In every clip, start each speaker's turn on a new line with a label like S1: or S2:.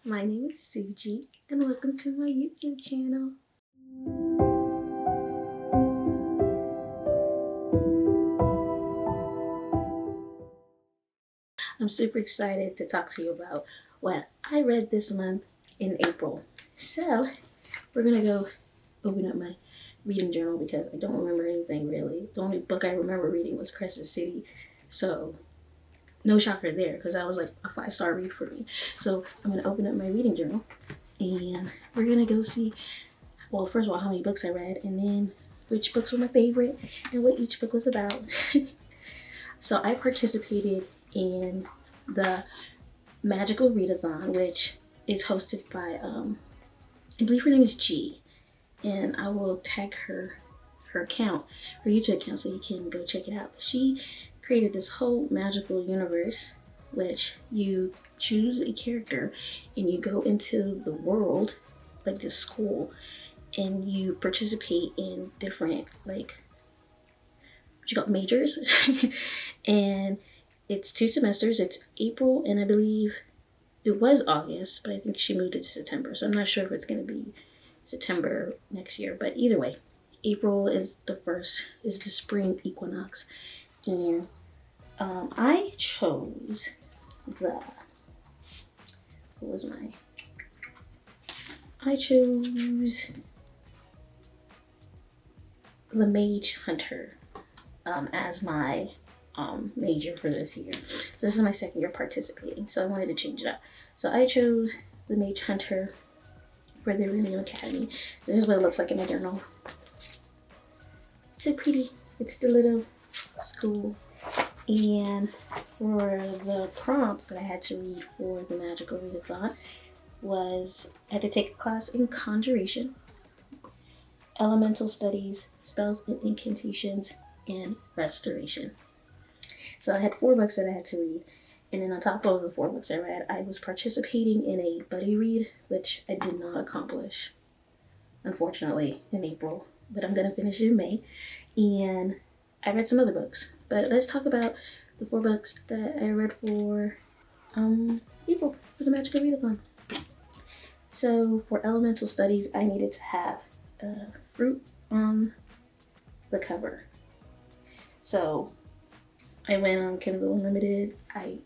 S1: My name is Suji, and welcome to my YouTube channel. I'm super excited to talk to you about what I read this month in April. So, we're gonna go open up my reading journal because I don't remember anything really. The only book I remember reading was Crescent City, so no shocker there because that was like a 5-star read for me. So, I'm gonna open up my reading journal and we're gonna go see, well, first of all, how many books I read, and then which books were my favorite and what each book was about. So I participated in the Magical Readathon, which is hosted by, I believe her name is G, and I will tag her account, her YouTube account, so you can go check it out. She created this whole magical universe, which you choose a character and you go into the world, like this school, and you participate in different, like, what you got, majors. And it's 2 semesters. It's April, and I believe it was August, but I think she moved it to September, so I'm not sure if it's going to be September next year. But either way, April is the spring equinox, and I chose I chose the Mage Hunter as my major for this year. So this is my second year participating, so I wanted to change it up. So I chose the Mage Hunter for the Irelium Academy. So this is what it looks like in my journal. It's so pretty. It's the little school. And for the prompts that I had to read for the Magical Readathon was, I had to take a class in Conjuration, Elemental Studies, Spells and Incantations, and Restoration. So I had 4 books that I had to read, and then on top of the 4 books I read, I was participating in a buddy read, which I did not accomplish, unfortunately, in April, but I'm going to finish it in May, and I read some other books. But let's talk about the 4 books that I read for April, for the Magical Readathon. So for Elemental Studies, I needed to have a fruit on the cover. So I went on Kindle Unlimited. A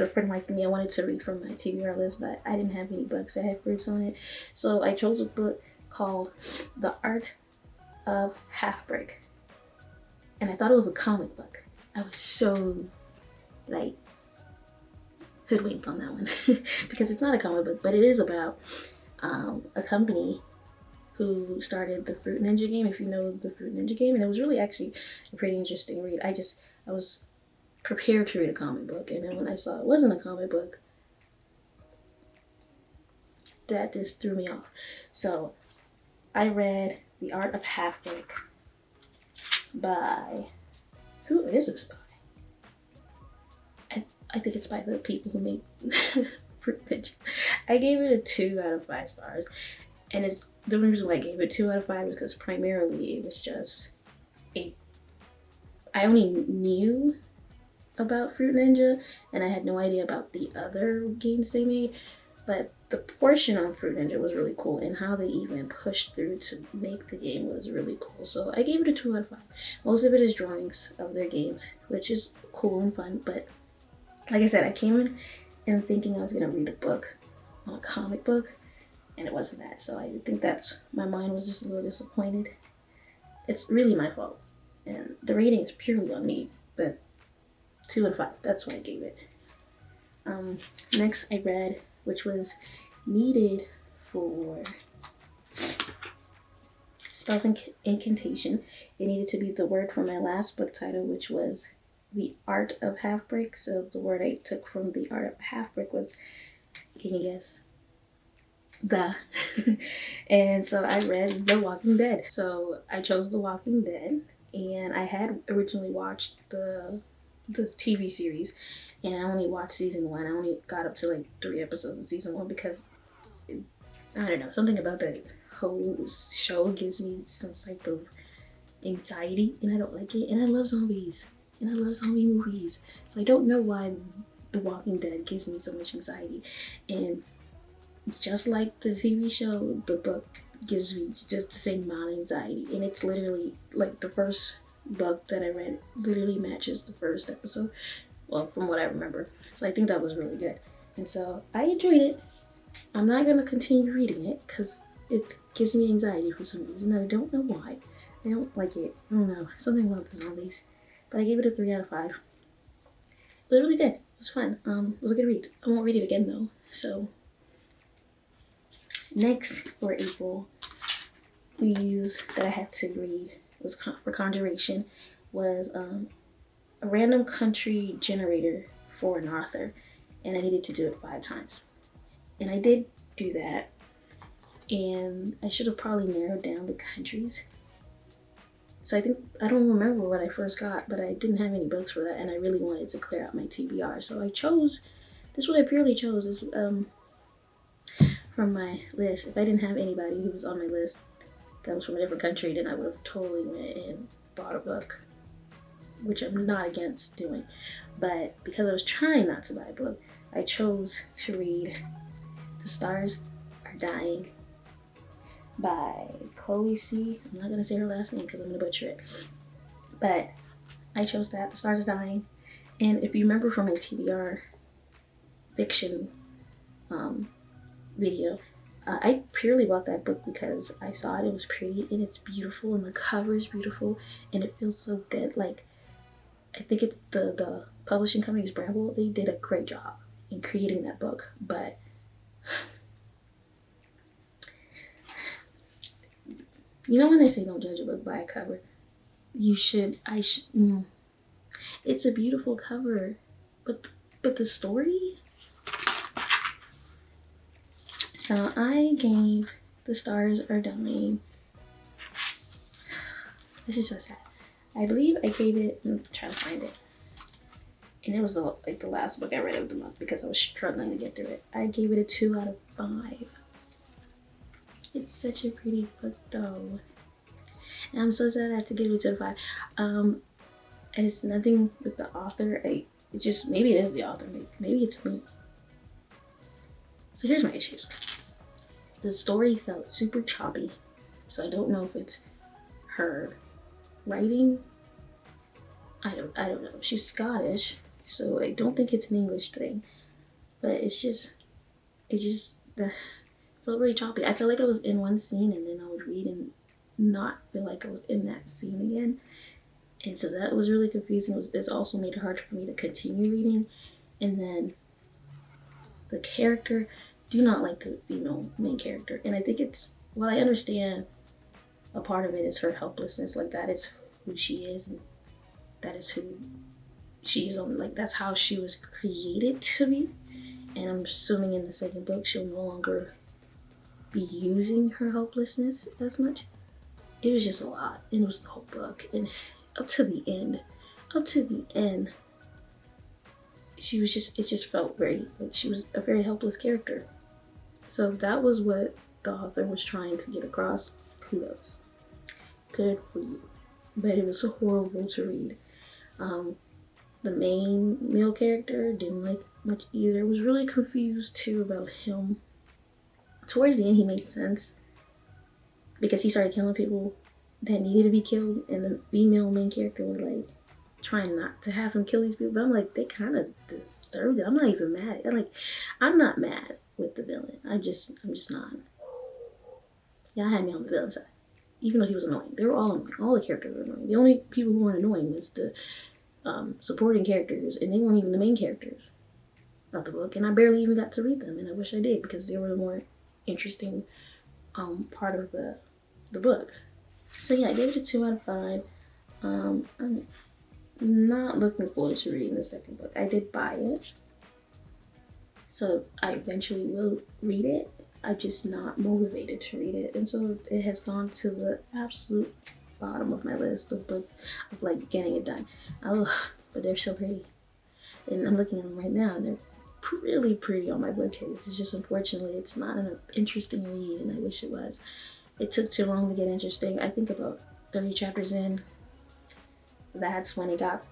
S1: friend like me, I wanted to read from my TBR list, but I didn't have any books that had fruits on it. So I chose a book called The Art of Half-Brick. And I thought it was a comic book. I was so, like, hoodwinked on that one. Because it's not a comic book, but it is about a company who started the Fruit Ninja game, if you know the Fruit Ninja game. And it was really actually a pretty interesting read. I was prepared to read a comic book, and then when I saw it wasn't a comic book, that just threw me off. So I read The Art of Half-Brick by, who is this by? I think it's by the people who make Fruit Ninja. I gave it a 2 out of 5 stars, and it's the only reason why I gave it 2 out of 5 is because primarily it was just I only knew about Fruit Ninja, and I had no idea about the other games they made, but the portion on Fruit Ninja was really cool, and how they even pushed through to make the game was really cool. So I gave it a 2 out of 5. Most of it is drawings of their games, which is cool and fun, but like I said, I came in thinking I was gonna read a book, a comic book, and it wasn't that. So I think my mind was just a little disappointed. It's really my fault, and the rating is purely on me, but 2 out of 5, that's what I gave it. Next I read, which was needed for Spells and Incantation. It needed to be the word from my last book title, which was The Art of Half-Brick. So the word I took from The Art of Half-Brick was, can you guess? The. And so I read The Walking Dead. So I chose The Walking Dead, and I had originally watched the TV series, and I only watched season 1. I only got up to like 3 episodes of season 1 because I don't know, something about the whole show gives me some type of anxiety, and I don't like it. And I love zombies, and I love zombie movies, so I don't know why The Walking Dead gives me so much anxiety. And just like the TV show, the book gives me just the same amount of anxiety. And it's literally like the first book that I read literally matches the first episode. Well, from what I remember. So I think that was really good. And so I enjoyed it. I'm not going to continue reading it because it gives me anxiety for some reason. I don't know why. I don't like it. I don't know. Something about the zombies. But I gave it a 3 out of 5. It was really good. It was fun. It was a good read. I won't read it again though. So next for April, these that I had to read was for Conjuration was a random country generator for an author, and I needed to do it 5 times. And I did do that, and I should have probably narrowed down the countries. So I don't remember what I first got, but I didn't have any books for that, and I really wanted to clear out my TBR. So I chose, this is what I purely chose, is from my list. If I didn't have anybody who was on my list that was from a different country, then I would have totally went and bought a book, which I'm not against doing. But because I was trying not to buy a book, I chose to read The Stars Are Dying by Chloe C. I'm not going to say her last name because I'm going to butcher it. But I chose that, The Stars Are Dying. And if you remember from my TBR fiction video, I purely bought that book because I saw it was pretty and it's beautiful and the cover is beautiful and it feels so good. Like, I think it's the publishing company is Bramble. They did a great job in creating that book. But you know when they say don't judge a book by a cover? It's a beautiful cover, but the story. So I gave The Stars Are Dying. This is so sad. I believe I gave it. I'm trying to find it. And it was the last book I read of the month because I was struggling to get through it. I gave it a 2 out of 5. It's such a pretty book though. And I'm so sad I had to give it a 2 out of 5. It's nothing with the author. Maybe it is the author. Maybe it's me. So here's my issues. The story felt super choppy. So I don't know if it's her writing. I don't know. She's Scottish, so I don't think it's an English thing. But it just felt really choppy. I felt like I was in one scene and then I would read and not feel like I was in that scene again. And so that was really confusing. It's also made it hard for me to continue reading. And then the character, do not like the female main character. And I think while I understand a part of it is her helplessness, like that is who she is and that is who she is on, like that's how she was created to be. And I'm assuming in the second book she'll no longer be using her helplessness as much. It was just a lot. And it was the whole book. And up to the end, it just felt very, like she was a very helpless character. So that was what the author was trying to get across. Kudos. Good for you. But it was horrible to read. The main male character didn't like much either. Was really confused too about him. Towards the end he made sense because he started killing people that needed to be killed, and the female main character was like trying not to have him kill these people. But I'm like, they kind of deserved it. I'm not even mad. I'm not mad with the villain. I'm just not. Y'all had me on the villain side, even though he was annoying. They were all annoying. All the characters were annoying. The only people who weren't annoying was the supporting characters, and they weren't even the main characters of the book. And I barely even got to read them, and I wish I did because they were the more interesting part of the book. So yeah, I gave it a 2 out of 5. I'm not looking forward to reading the second book. I did buy it, so I eventually will read it. I'm just not motivated to read it, and so it has gone to the absolute bottom of my list of like getting it done. But they're so pretty, and I'm looking at them right now, and they're really pretty on my bookcase. It's just unfortunately it's not an interesting read, and I wish it was. It took too long to get interesting. I think about 30 chapters in, that's when it got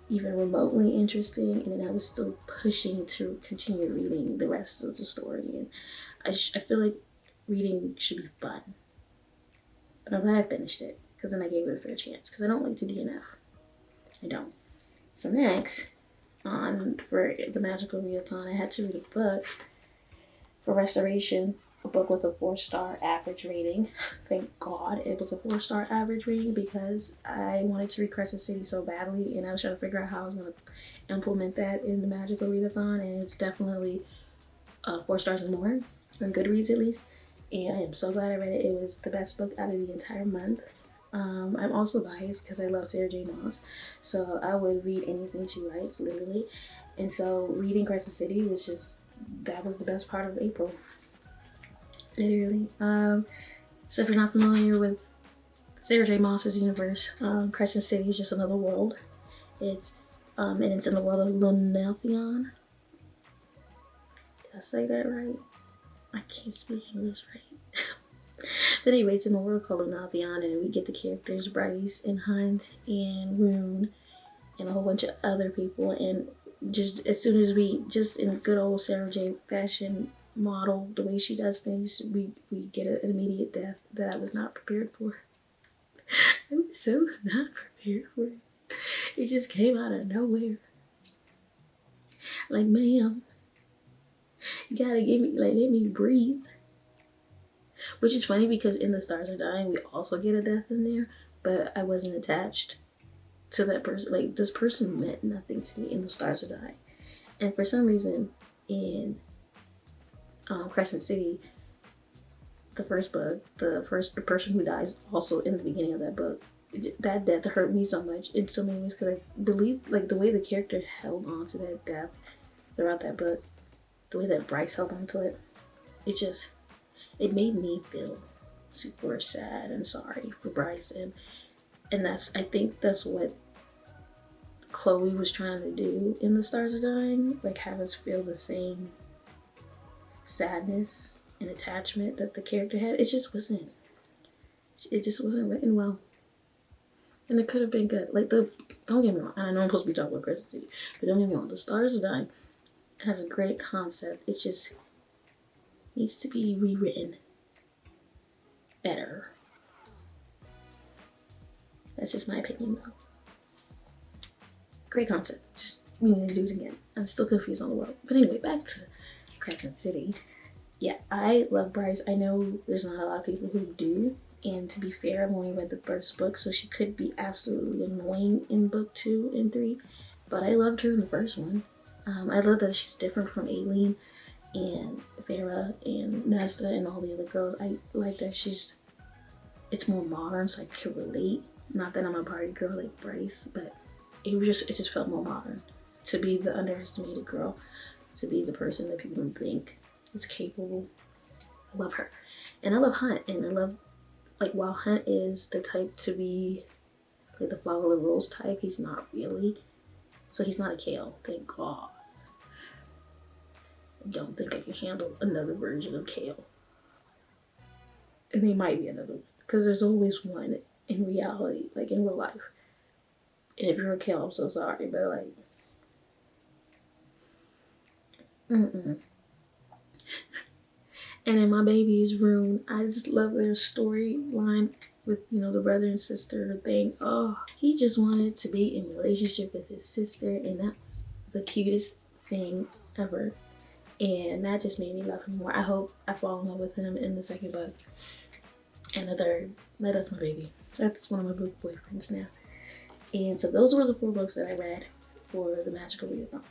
S1: even remotely interesting, and then I was still pushing to continue reading the rest of the story, and I feel like reading should be fun. But I'm glad I finished it, because then I gave it a fair chance, because I don't like to DNF. I don't. So next, for the Magical Readathon, I had to read a book for Restoration, a book with a 4-star average rating. Thank God it was a 4-star average rating, because I wanted to read Crescent City so badly, and I was trying to figure out how I was going to implement that in the Magical Readathon, and it's definitely 4 stars and more, on Goodreads at least. And I am so glad I read it. It was the best book out of the entire month. I'm also biased because I love Sarah J. Maas, so I would read anything she writes, literally. And so reading Crescent City was that was the best part of April, literally. So if you're not familiar with Sarah J. Maas's universe, Crescent City is just another world. It's and it's in the world of Luneltheon. Did I say that right? I can't speak English right. But anyway, it's in a world called Luneltheon, and we get the characters Bryce and Hunt and Rune and a whole bunch of other people. And just as soon as we, just in good old Sarah J fashion model, the way she does things, we get an immediate death that I was not prepared for. I was so not prepared for it. It just came out of nowhere. Like, ma'am, you gotta give me, like, let me breathe. Which is funny because in The Stars Are Dying, we also get a death in there, but I wasn't attached to that person. Like, this person meant nothing to me in The Stars Are Dying. And for some reason, in Crescent City, the first book, the person who dies also in the beginning of that book, that death hurt me so much in so many ways, because I believe, like, the way the character held on to that death throughout that book, the way that Bryce held on to it, it made me feel super sad and sorry for Bryce, and I think that's what Chloe was trying to do in The Stars Are Dying, like have us feel the same sadness and attachment that the character had. It just wasn't written well, and it could have been good. Like, don't get me wrong, I know I'm supposed to be talking about Crescent City, but don't get me wrong, The Stars Are Dying has a great concept. It just needs to be rewritten better. That's just my opinion, though. Great concept. Just, we need to do it again. I'm still confused on the world. But anyway, back to Crescent City. Yeah, I love Bryce. I know there's not a lot of people who do. And to be fair, I've only read the first book, so she could be absolutely annoying in book 2 and 3. But I loved her in the first one. I love that she's different from Aileen and Farah and Nesta and all the other girls. I like that it's more modern, so I can relate. Not that I'm a party girl like Bryce, but it just felt more modern. To be the underestimated girl, to be the person that people don't think is capable. I love her. And I love Hunt, and I love, like, while Hunt is the type to be like the follow the rules type, he's not really. So he's not a Kale, thank God. I don't think I can handle another version of Kale. And there might be another one, because there's always one in reality, like in real life. And if you're a Kale, I'm so sorry, but like, And in my baby's room, I just love their storyline with, the brother and sister thing. Oh, he just wanted to be in a relationship with his sister, and that was the cutest thing ever. And that just made me love him more. I hope I fall in love with him in the second book and the third. That's my baby. That's one of my book boyfriends now. And so those were the 4 books that I read for the Magical Readathon.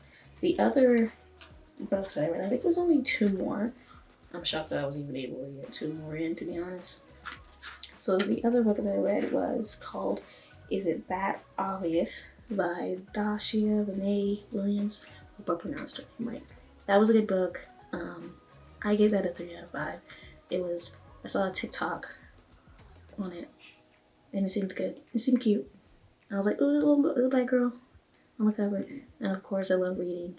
S1: The other books that I read, I think it was only 2 more. I'm shocked that I was even able to get 2 more in, to be honest. So the other book that I read was called Is It That Obvious by Dacia Renee Williams. I hope I pronounced her name right. That was a good book. I gave that a 3 out of 5. I saw a TikTok on it, and it seemed good. It seemed cute. I was like, ooh, little black girl on the cover. And of course, I love reading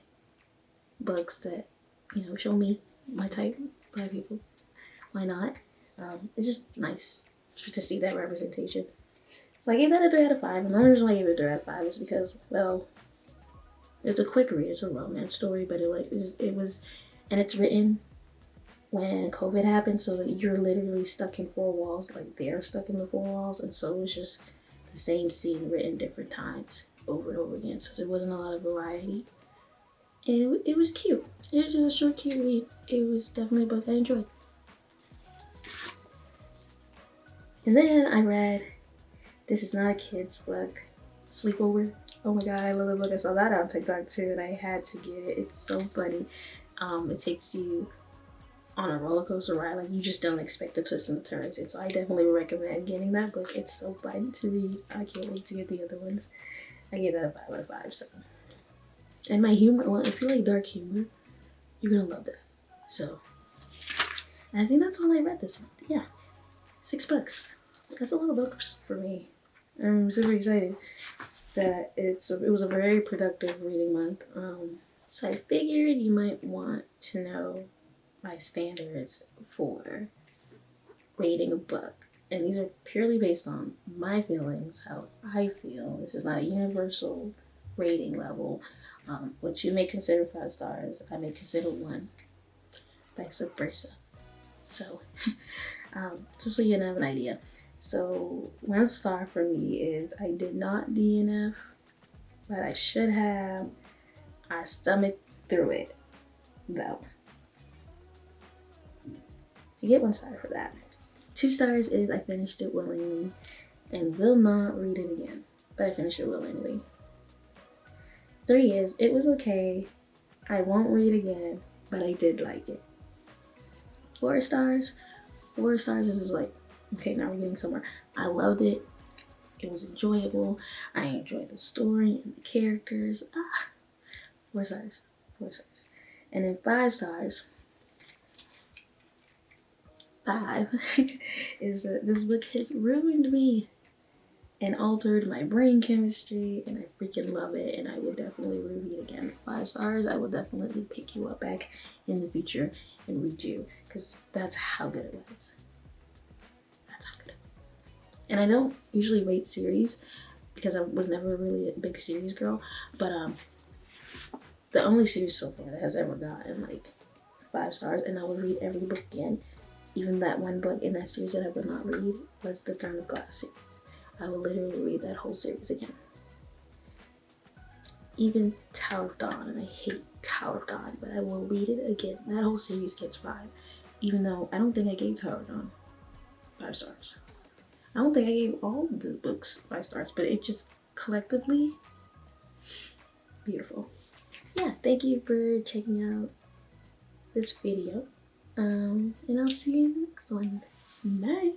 S1: books that, show me my type by people. Why not? It's just nice to see that representation. So I gave that a 3 out of 5. And the only reason why I gave it a 3 out of 5 is because, well, it's a quick read. It's a romance story, but it was, and it's written when COVID happened, so you're literally stuck in four walls, like they're stuck in the four walls, and so it was just the same scene written different times over and over again, so there wasn't a lot of variety. And it was cute. It was just a short, cute read. It was definitely a book I enjoyed. And then I read This Is Not a Kid's Book, Sleepover. Oh my god, I love the book. I saw that on TikTok too, and I had to get it. It's so funny. It takes you on a roller coaster ride. Like, you just don't expect the twists and the turns. And so I definitely recommend getting that book. It's so fun to read. I can't wait to get the other ones. I gave that a 5 out of 5. So, and my humor, well, if you like dark humor, you're gonna love that. So, and I think that's all I read this month. Yeah, 6 books. That's a lot of books for me. I'm super excited that it was a very productive reading month. So I figured you might want to know my standards for rating a book. And these are purely based on my feelings, how I feel. This is not a universal rating level. What you may consider 5 stars, I may consider 1, vice versa. So, just so you have an idea. So 1 star for me is I did not DNF, but I should have. I stomached through it, though. So you get 1 star for that. 2 stars is I finished it willingly and will not read it again, but I finished it willingly. 3 is it was okay. I won't read again, but I did like it. 4 stars. 4 stars is just like, okay, now we're getting somewhere. I loved it. It was enjoyable. I enjoyed the story and the characters. 4 stars. 4 stars. And then 5 stars. 5 is that this book has ruined me and altered my brain chemistry, and I freaking love it, and I would definitely reread it again. 5 stars, I will definitely pick you up back in the future and read you, because that's how good it was. That's how good it was. And I don't usually rate series, because I was never really a big series girl, but the only series so far that has ever gotten like 5 stars, and I would read every book again, even that 1 book in that series that I would not read, was the Throne of Glass series. I will literally read that whole series again. Even Tower of Dawn, and I hate Tower of Dawn, but I will read it again. That whole series gets 5, even though I don't think I gave Tower of Dawn 5 stars. I don't think I gave all the books 5 stars, but it just collectively, beautiful. Yeah, thank you for checking out this video, and I'll see you in the next one. Bye!